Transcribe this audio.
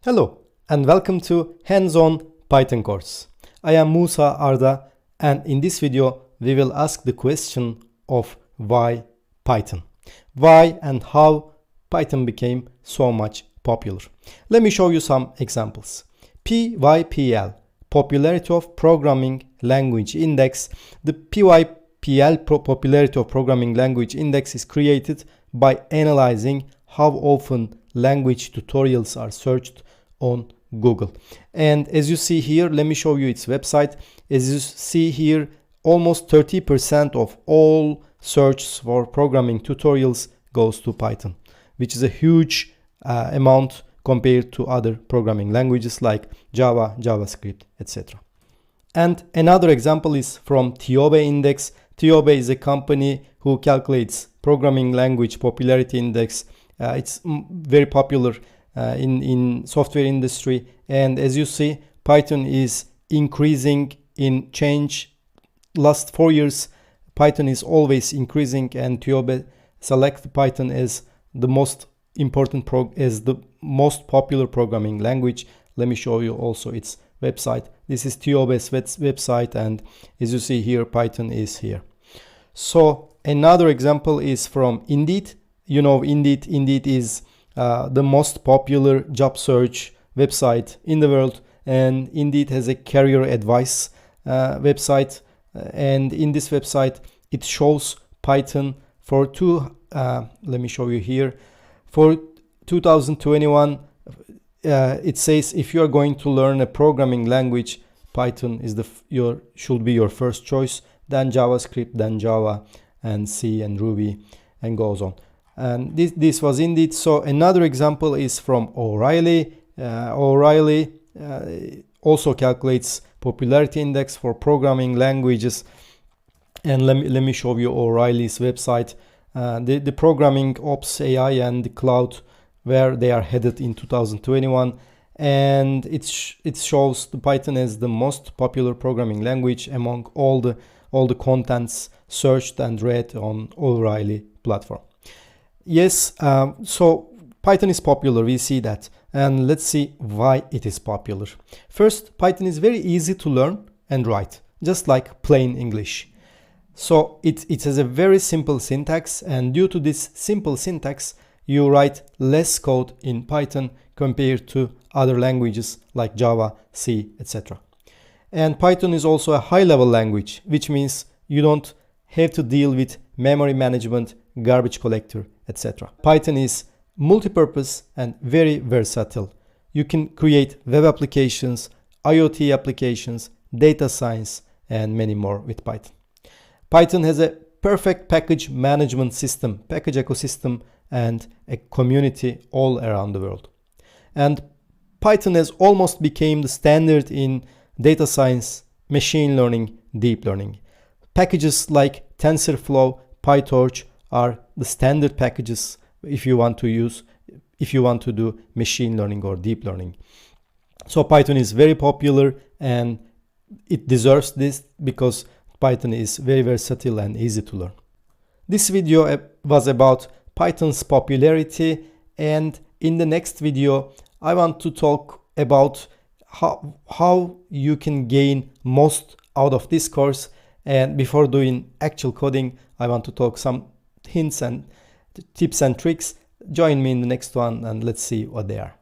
Hello and welcome to Hands-on Python course. I am Musa Arda, and in this video we will ask the question of why Python. Why and how Python became so much popular. Let me show you some examples. PYPL, Popularity of Programming Language Index. The PYPL Popularity of Programming Language Index is created by analyzing how often language tutorials are searched on Google. And as you see here, let me show you its website. As you see here, almost 30% of all searches for programming tutorials goes to Python, which is a huge amount compared to other programming languages like Java, JavaScript, etc. And another example is from Tiobe Index. Tiobe is a company who calculates programming language popularity index. It's very popular in software industry, and as you see, Python is increasing in change. Last 4 years Python is always increasing, and Tiobe select Python as the most important as the most popular programming language. Let me show you also its website. This is Tiobe's website, and as you see here, Python is here. So another example is from Indeed. You know, Indeed is the most popular job search website in the world, and Indeed has a career advice website, and in this website it shows Python for let me show you here. For 2021, it says if you are going to learn a programming language, Python is should be your first choice, then JavaScript, then Java, and C and Ruby, and goes on. And this was Indeed. So another example is from O'Reilly. O'Reilly also calculates popularity index for programming languages. And let me show you O'Reilly's website. The programming ops, AI, and the cloud, where they are headed in 2021. And it shows the Python as the most popular programming language among all the contents searched and read on O'Reilly platform. Yes, so Python is popular, we see that, and let's see why it is popular. First, Python is very easy to learn and write, just like plain English. So it has a very simple syntax, and due to this simple syntax, you write less code in Python compared to other languages like Java, C, etc. And Python is also a high-level language, which means you don't have to deal with memory management, garbage collector, etc. Python is multi-purpose and very versatile. You can create web applications, IoT applications, data science, and many more with Python. Python has a perfect package management system, package ecosystem, and a community all around the world. And Python has almost become the standard in data science, machine learning, deep learning. Packages like TensorFlow, PyTorch are the standard packages if you want to do machine learning or deep learning. So Python is very popular, and it deserves this because Python is very versatile and easy to learn. This video was about Python's popularity, and in the next video I want to talk about how you can gain most out of this course. And before doing actual coding, I want to talk some hints and tips and tricks. Join me in the next one, and let's see what they are.